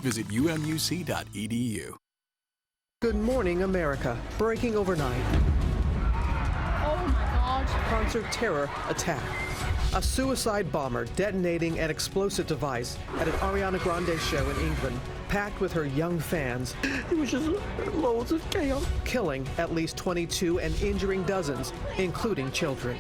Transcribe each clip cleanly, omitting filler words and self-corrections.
Visit umuc.edu. Good morning, America. Breaking overnight. Oh my God. Concert terror attack. A suicide bomber detonating an explosive device at an Ariana Grande show in England, packed with her young fans. It was just loads of chaos. Killing at least 22 and injuring dozens, including children.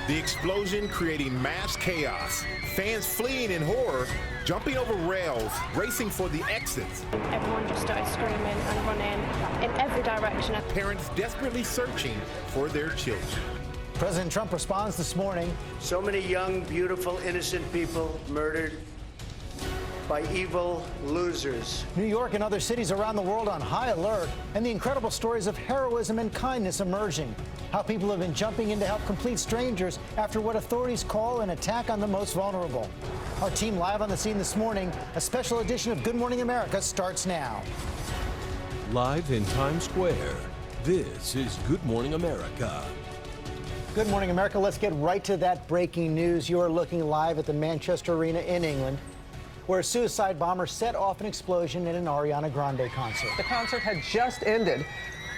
The explosion creating mass chaos. Fans fleeing in horror, jumping over rails, racing for the exits. Everyone just started screaming and running in every direction. Parents desperately searching for their children. President Trump responds this morning. So many young, beautiful, innocent people murdered by evil losers. New York and other cities around the world on high alert, and the incredible stories of heroism and kindness emerging. How people have been jumping in to help complete strangers after what authorities call an attack on the most vulnerable. Our team live on the scene this morning. A special edition of Good Morning America starts now. Live in Times Square, this is Good Morning America. Good morning, America. Let's get right to that breaking news. You are looking live at the Manchester Arena in England, where a suicide bomber set off an explosion in an Ariana Grande concert. The concert had just ended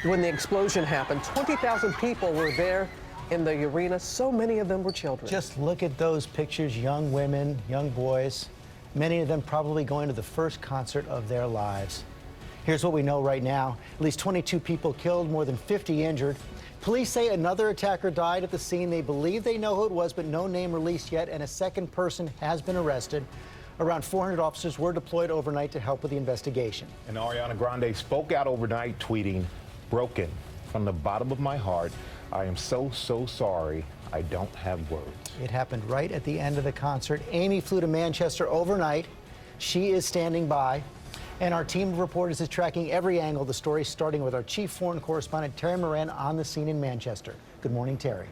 when the explosion happened. 20,000 people were there in the arena. So many of them were children. Just look at those pictures, young women, young boys, many of them probably going to the first concert of their lives. Here's what we know right now. At least 22 people killed, more than 50 injured. Police say another attacker died at the scene. They believe they know who it was, but no name released yet, and a second person has been arrested. Around 400 officers were deployed overnight to help with the investigation. And Ariana Grande spoke out overnight, tweeting, "Broken from the bottom of my heart. I am so sorry. I don't have words." It happened right at the end of the concert. Amy flew to Manchester overnight. She is standing by. And our team of reporters is tracking every angle of the story, starting with our chief foreign correspondent, Terry Moran, on the scene in Manchester. Good morning, Terry.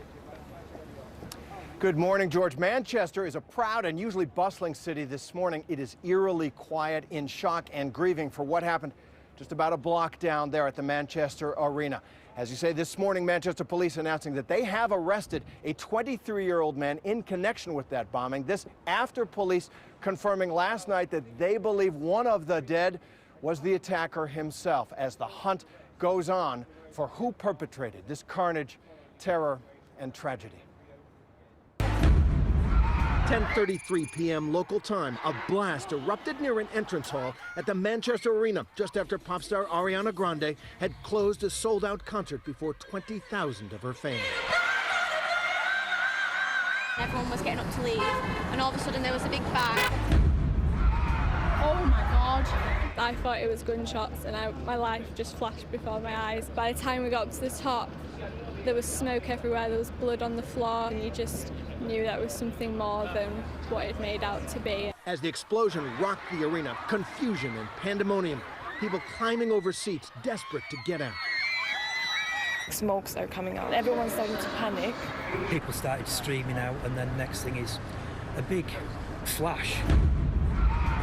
Good morning, George. Manchester is a proud and usually bustling city. This morning, it is eerily quiet, in shock and grieving for what happened just about a block down there at the Manchester Arena. As you say, this morning, Manchester police announcing that they have arrested a 23-year-old man in connection with that bombing. This after police confirming last night that they believe one of the dead was the attacker himself, as the hunt goes on for who perpetrated this carnage, terror, and tragedy. 10:33 p.m. local time, a blast erupted near an entrance hall at the Manchester Arena just after pop star Ariana Grande had closed a sold-out concert before 20,000 of her fans. Everyone was getting up to leave, and all of a sudden there was a big bang. Oh my God. I thought it was gunshots, and my life just flashed before my eyes. By the time we got up to the top, there was smoke everywhere, there was blood on the floor, and you just knew that was something more than what it made out to be. As the explosion rocked the arena, confusion and pandemonium, people climbing over seats, desperate to get out. Smoke started coming out. Everyone started to panic. People started streaming out, and then next thing is a big flash,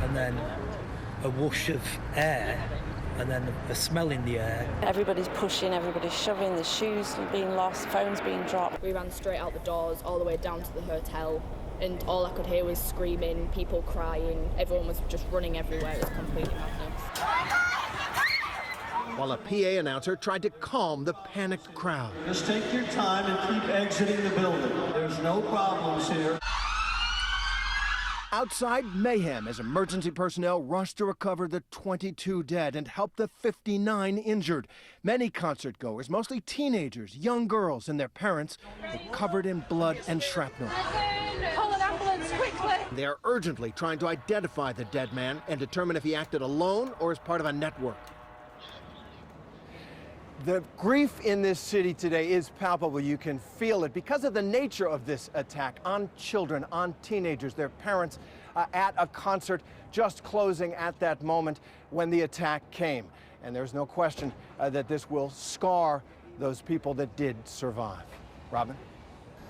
and then a whoosh of air, and then a smell in the air. Everybody's pushing, everybody's shoving, the shoes being lost, phones being dropped. We ran straight out the doors, all the way down to the hotel, and all I could hear was screaming, people crying, everyone was just running everywhere. It was completely madness. While a PA announcer tried to calm the panicked crowd. Just take your time and keep exiting the building. There's no problems here. Outside, mayhem as emergency personnel rushed to recover the 22 dead and help the 59 injured. Many concert goers, mostly teenagers, young girls, and their parents, were covered in blood and shrapnel. Call an ambulance, quickly! They are urgently trying to identify the dead man and determine if he acted alone or as part of a network. The grief in this city today is palpable. You can feel it because of the nature of this attack on children, on teenagers, their parents at a concert just closing at that moment when the attack came. And there's no question that this will scar those people that did survive. Robin?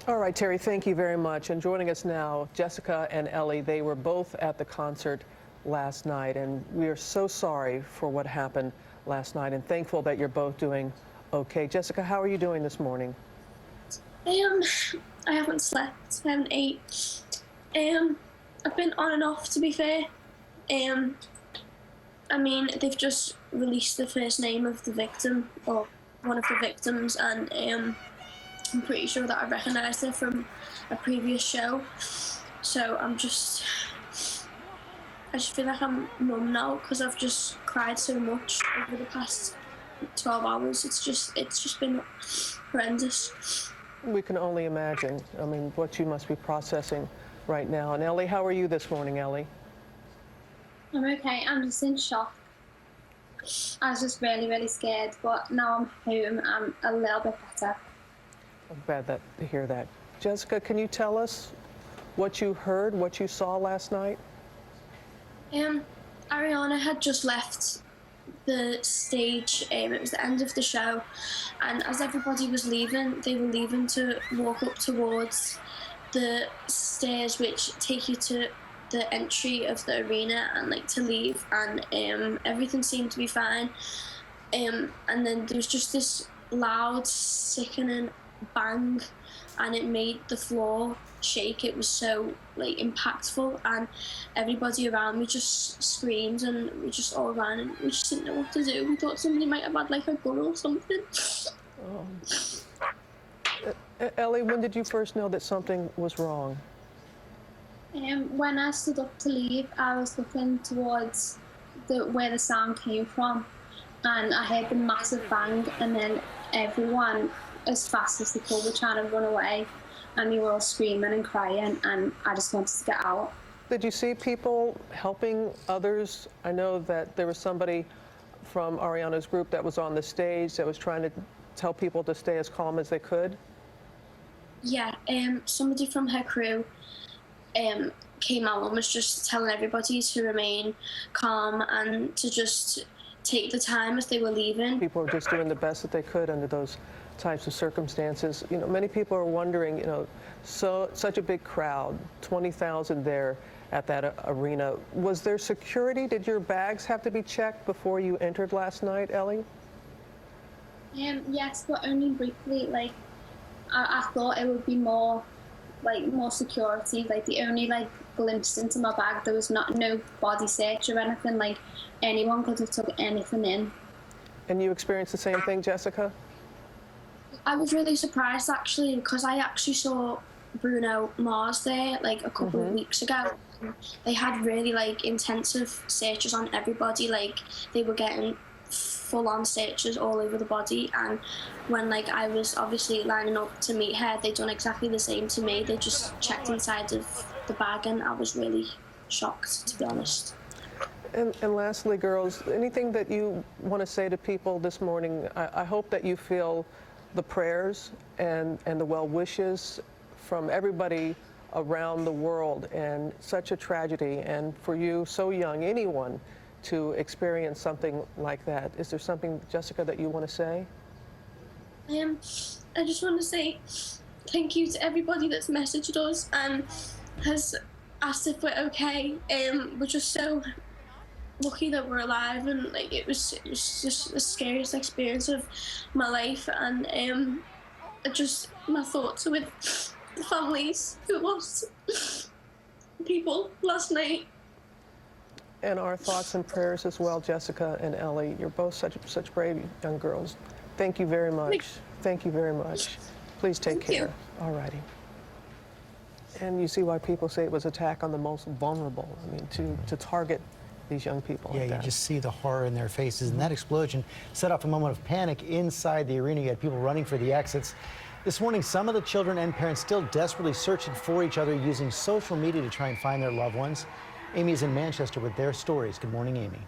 All right, Terry, thank you very much. And joining us now, Jessica and Ellie, they were both at the concert last night, and we are so sorry for what happened last night and thankful that you're both doing okay. Jessica, how are you doing this morning? I haven't slept. I haven't ate. I've been on and off, to be fair. I mean, they've just released the first name of the victim, or one of the victims, and I'm pretty sure that I recognised her from a previous show. So I just feel like I'm numb now because I've just cried so much over the past 12 hours. It's just been horrendous. We can only imagine, I mean, what you must be processing right now. And Ellie, how are you this morning, Ellie? I'm okay. I'm just in shock. I was just really, really scared, but now I'm home. I'm a little bit better. I'm glad to hear that. Jessica, can you tell us what you heard, what you saw last night? Ariana had just left the stage. It was the end of the show, and as everybody was leaving, they were leaving to walk up towards the stairs which take you to the entry of the arena and like to leave, and everything seemed to be fine, and then there was just this loud sickening bang, and it made the floor shake. It was so like impactful, and everybody around me just screamed, and we just all ran, and we just didn't know what to do. We thought somebody might have had like a gun or something. Ellie, when did you first know that something was wrong? When I stood up to leave, I was looking towards where the sound came from, and I heard the massive bang, and then everyone, as fast as they could, were trying to run away, and they were all screaming and crying, and I just wanted to get out. Did you see people helping others? I know that there was somebody from Ariana's group that was on the stage that was trying to tell people to stay as calm as they could. Yeah, somebody from her crew came out and was just telling everybody to remain calm and to just take the time as they were leaving. People were just doing the best that they could under those types of circumstances. You know, many people are wondering, you know, such a big crowd, 20,000 there at that arena. Was there security? Did your bags have to be checked before you entered last night, Ellie? Yes, but only briefly. Like, I thought it would be more security. Like, the only glimpse into my bag, there was no body search or anything. Like, anyone could have took anything in. And you experienced the same thing, Jessica? I was really surprised actually, because I actually saw Bruno Mars there like a couple of weeks ago. They had really intensive searches on everybody. Like, they were getting full-on searches all over the body, and when I was obviously lining up to meet her, they done exactly the same to me. They just checked inside of the bag, and I was really shocked, to be honest. And lastly, girls, anything that you want to say to people this morning? I hope that you feel the prayers and the well wishes from everybody around the world, and such a tragedy, and for you, so young, anyone to experience something like that. Is there something, Jessica, that you want to say? I just want to say thank you to everybody that's messaged us and has asked if we're okay. We're just so lucky that we're alive, and it was just the scariest experience of my life, and my thoughts are with the families who lost people last night. And our thoughts and prayers as well, Jessica and Ellie. You're both such brave young girls. Thank you very much. Thank you very much. Please take care. All righty. And you see why people say it was an attack on the most vulnerable. I mean, to target these young people. Yeah, like you just see the horror in their faces. And that explosion set off a moment of panic inside the arena. You had people running for the exits. This morning, some of the children and parents still desperately searching for each other using social media to try and find their loved ones. Amy's in Manchester with their stories. Good morning, Amy.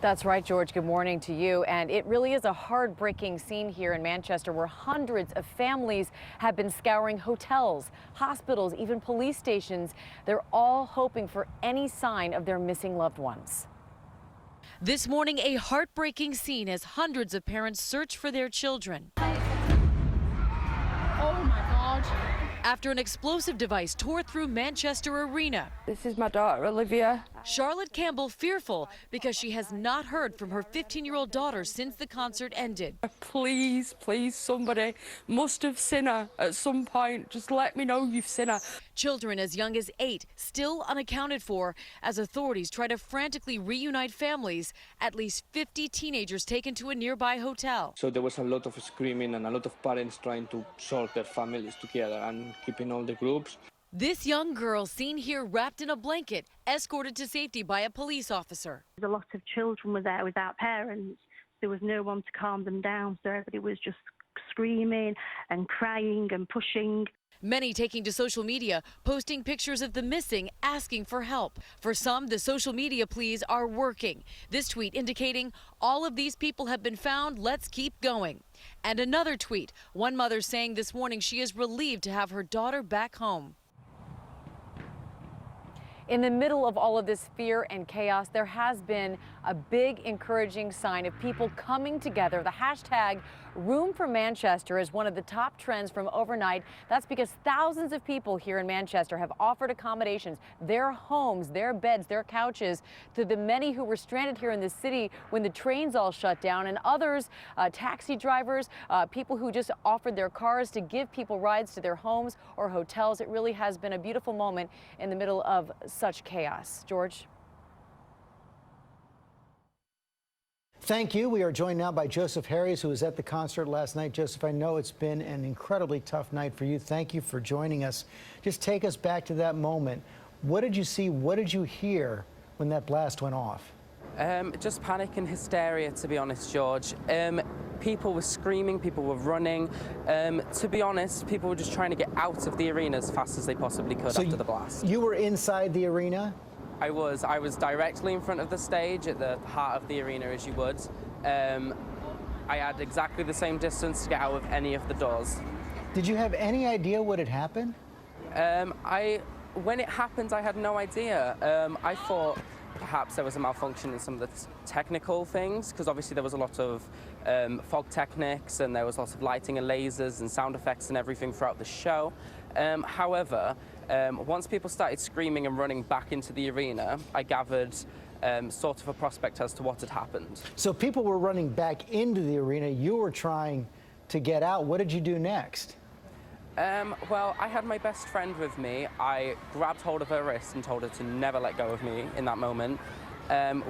That's right, George. Good morning to you. And it really is a heartbreaking scene here in Manchester, where hundreds of families have been scouring hotels, hospitals, even police stations. They're all hoping for any sign of their missing loved ones. This morning, a heartbreaking scene as hundreds of parents search for their children. Oh my God. After an explosive device tore through Manchester Arena. This is my daughter, Olivia. Charlotte Campbell fearful because she has not heard from her 15-year-old daughter since the concert ended. Please, please, somebody must have seen her at some point. Just let me know you've seen her. Children as young as 8 still unaccounted for as authorities try to frantically reunite families. At least 50 teenagers taken to a nearby hotel. So there was a lot of screaming and a lot of parents trying to sort their families together and keeping all the groups. This young girl seen here wrapped in a blanket, escorted to safety by a police officer. A lot of children were there without parents. There was no one to calm them down, so everybody was just screaming and crying and pushing. Many taking to social media, posting pictures of the missing, asking for help. For some, the social media pleas are working. This tweet indicating all of these people have been found, let's keep going. And another tweet, one mother saying this morning she is relieved to have her daughter back home. In the middle of all of this fear and chaos, there has been a big encouraging sign of people coming together. The hashtag Room for Manchester is one of the top trends from overnight. That's because thousands of people here in Manchester have offered accommodations, their homes, their beds, their couches, to the many who were stranded here in the city when the trains all shut down, and others, taxi drivers, people who just offered their cars to give people rides to their homes or hotels. It really has been a beautiful moment in the middle of such chaos. George? Thank you. We are joined now by Joseph Harries, who was at the concert last night. Joseph, I know it's been an incredibly tough night for you. Thank you for joining us. Just take us back to that moment. What did you see? What did you hear when that blast went off? Just panic and hysteria, to be honest, George. People were screaming, people were running. To be honest, people were just trying to get out of the arena as fast as they possibly could after the blast. You were inside the arena? I was directly in front of the stage at the heart of the arena, as you would. I had exactly the same distance to get out of any of the doors. Did you have any idea what had happened? When it happened, I had no idea. I thought perhaps there was a malfunction in some of the technical things, because obviously there was a lot of fog techniques and there was lots of lighting and lasers and sound effects and everything throughout the show. However, once people started screaming and running back into the arena, I gathered sort of a prospect as to what had happened. So people were running back into the arena. You were trying to get out. What did you do next? Well, I had my best friend with me. I grabbed hold of her wrist and told her to never let go of me in that moment.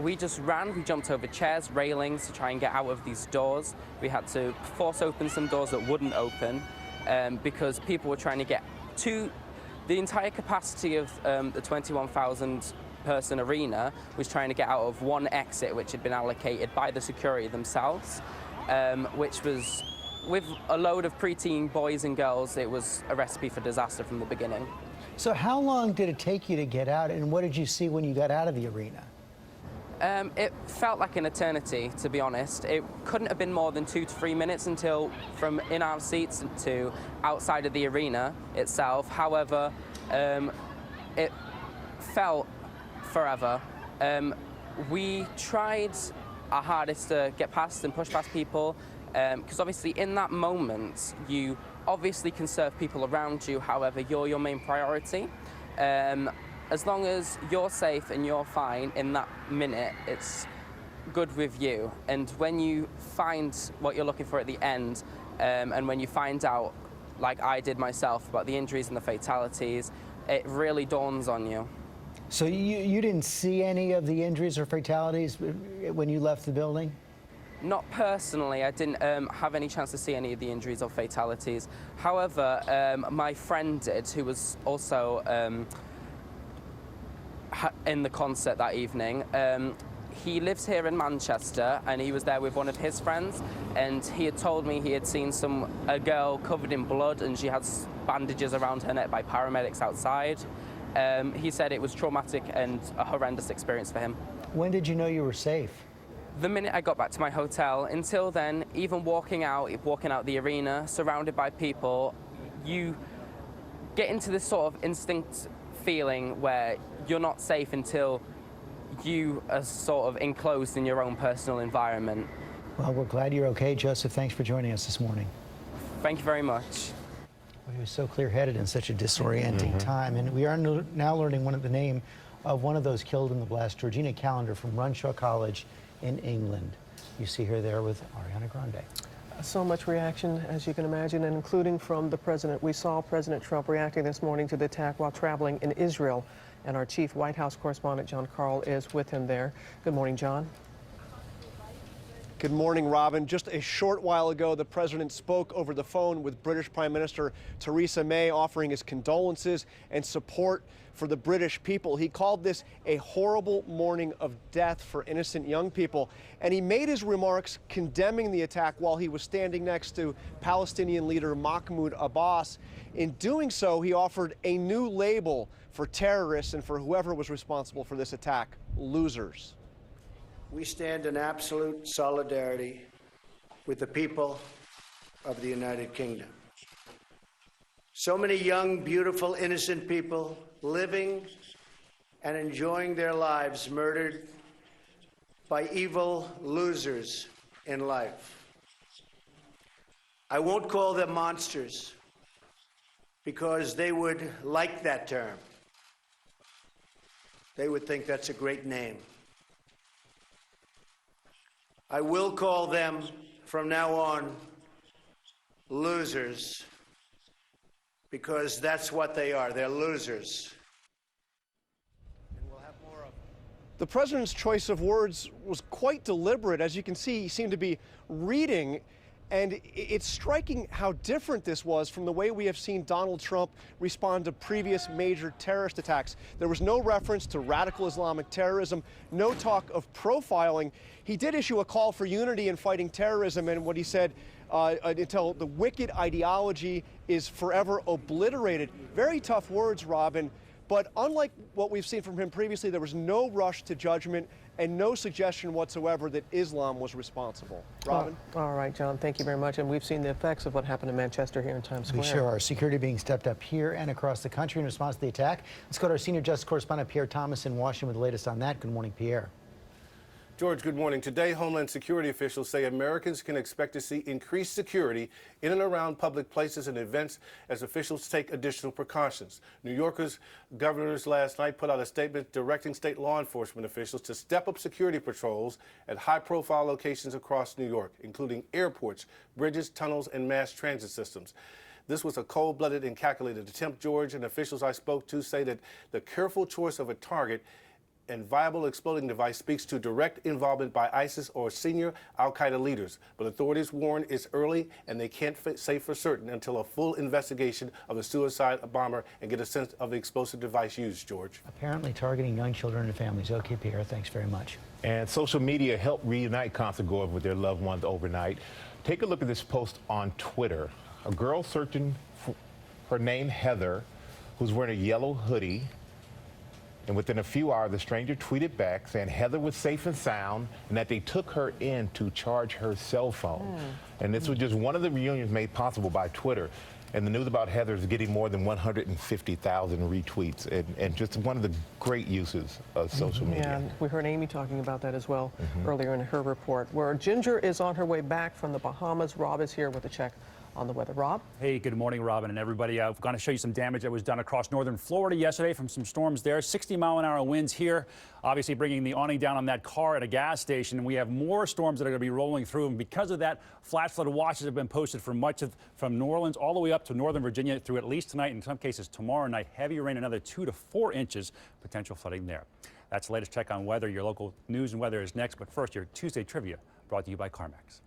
We just ran, we jumped over chairs, railings to try and get out of these doors. We had to force open some doors that wouldn't open because people were trying to get to the entire capacity of the 21,000 person arena was trying to get out of one exit which had been allocated by the security themselves, which was, with a load of preteen boys and girls, it was a recipe for disaster from the beginning. So how long did it take you to get out, and what did you see when you got out of the arena? It felt like an eternity, to be honest. It couldn't have been more than 2 to 3 minutes until from in our seats to outside of the arena itself. However, it felt forever. We tried our hardest to get past and push past people, because obviously in that moment you obviously can serve people around you. However, you're your main priority. As long as you're safe and you're fine in that minute, it's good with you. And when you find what you're looking for at the end, and when you find out, like I did myself, about the injuries and the fatalities, it really dawns on you. So you didn't see any of the injuries or fatalities when you left the building? Not personally. I didn't have any chance to see any of the injuries or fatalities. However, my friend did, who was also in the concert that evening. He lives here in Manchester, and he was there with one of his friends, and he had told me he had seen a girl covered in blood, and she had bandages around her neck by paramedics outside. He said it was traumatic and a horrendous experience for him. When did you know you were safe? The minute I got back to my hotel. Until then, even walking out the arena, surrounded by people, you get into this sort of instinct feeling where you're not safe until you are sort of enclosed in your own personal environment. Well, we're glad you're okay, Joseph. Thanks for joining us this morning. Thank you very much. Well, he was so clear-headed in such a disorienting time, and we are now learning the name of one of those killed in the blast, Georgina Callender from Runshaw College in England. You see her there with Ariana Grande. So much reaction, as you can imagine, and including from the president. We saw President Trump reacting this morning to the attack while traveling in Israel, and our chief White House correspondent, John Carl, is with him there. Good morning, John. Good morning, Robin. Just a short while ago, the president spoke over the phone with British Prime Minister Theresa May, offering his condolences and support for the British people. He called this a horrible morning of death for innocent young people. And he made his remarks condemning the attack while he was standing next to Palestinian leader Mahmoud Abbas. In doing so, he offered a new label for terrorists and for whoever was responsible for this attack: losers. We stand in absolute solidarity with the people of the United Kingdom. So many young, beautiful, innocent people living and enjoying their lives murdered by evil losers in life. I won't call them monsters because they would like that term. They would think that's a great name. I will call them, from now on, losers, because that's what they are. They're losers. The president's choice of words was quite deliberate. As you can see, he seemed to be reading, and it's striking how different this was from the way we have seen Donald Trump respond to previous major terrorist attacks. There was no reference to radical Islamic terrorism, no talk of profiling. He did issue a call for unity in fighting terrorism, and what he said, until the wicked ideology is forever obliterated. Very tough words, Robin, but unlike what we've seen from him previously, there was no rush to judgment and no suggestion whatsoever that Islam was responsible. Robin? All right, John, thank you very much. And we've seen the effects of what happened in Manchester here in Times Square. We sure are. Security being stepped up here and across the country in response to the attack. Let's go to our senior justice correspondent, Pierre Thomas, in Washington with the latest on that. Good morning, Pierre. George, good morning. Today, Homeland Security officials say Americans can expect to see increased security in and around public places and events as officials take additional precautions. New Yorkers governors last night put out a statement directing state law enforcement officials to step up security patrols at high-profile locations across New York, including airports, bridges, tunnels, and mass transit systems. This was a cold-blooded and calculated attempt, George, and officials I spoke to say that the careful choice of a target and viable exploding device speaks to direct involvement by ISIS or senior al-Qaeda leaders. But authorities warn it's early and they can't say for certain until a full investigation of the suicide bomber and get a sense of the explosive device used, George. Apparently targeting young children and families. Okay, Pierre, thanks very much. And social media helped reunite concertgoers with their loved ones overnight. Take a look at this post on Twitter. A girl searching for her name, Heather, who's wearing a yellow hoodie. And within a few hours, the stranger tweeted back saying Heather was safe and sound and that they took her in to charge her cell phone. And this was just one of the reunions made possible by Twitter. And the news about Heather is getting more than 150,000 retweets and just one of the great uses of social media. Yeah, and we heard Amy talking about that as well earlier in her report, where Ginger is on her way back from the Bahamas. Rob is here with a check on the weather. Rob? Hey, good morning, Robin and everybody. I'm going to show you some damage that was done across northern Florida yesterday from some storms there. 60-mile-an-hour winds here, obviously bringing the awning down on that car at a gas station. And we have more storms that are going to be rolling through. And because of that, flash flood watches have been posted for from New Orleans all the way up to northern Virginia through at least tonight, in some cases tomorrow night. Heavy rain, another 2 to 4 inches, potential flooding there. That's the latest check on weather. Your local news and weather is next. But first, your Tuesday trivia brought to you by CarMax.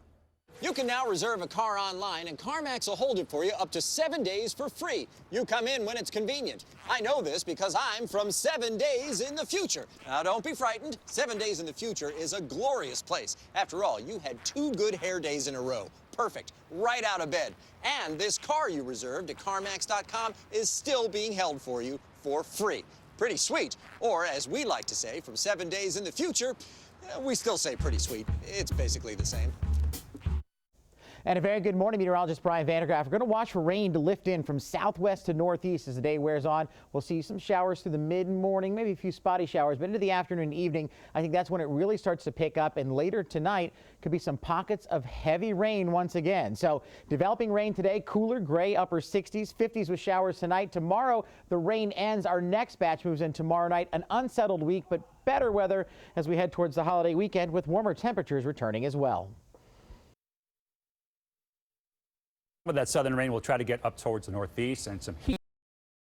You can now reserve a car online, and CarMax will hold it for you up to 7 days for free. You come in when it's convenient. I know this because I'm from 7 days in the future. Now, don't be frightened. 7 days in the future is a glorious place. After all, you had 2 good hair days in a row. Perfect. Right out of bed. And this car you reserved at CarMax.com is still being held for you for free. Pretty sweet. Or, as we like to say, from 7 days in the future, we still say pretty sweet. It's basically the same. And a very good morning, meteorologist Brian Vandergraaf. We're going to watch for rain to lift in from southwest to northeast as the day wears on. We'll see some showers through the mid-morning, maybe a few spotty showers, but into the afternoon and evening, I think that's when it really starts to pick up. And later tonight could be some pockets of heavy rain once again. So developing rain today, cooler, gray, upper 60s, 50s with showers tonight. Tomorrow, the rain ends. Our next batch moves in tomorrow night. An unsettled week, but better weather as we head towards the holiday weekend with warmer temperatures returning as well. With that southern rain, we'll try to get up towards the northeast and some heat.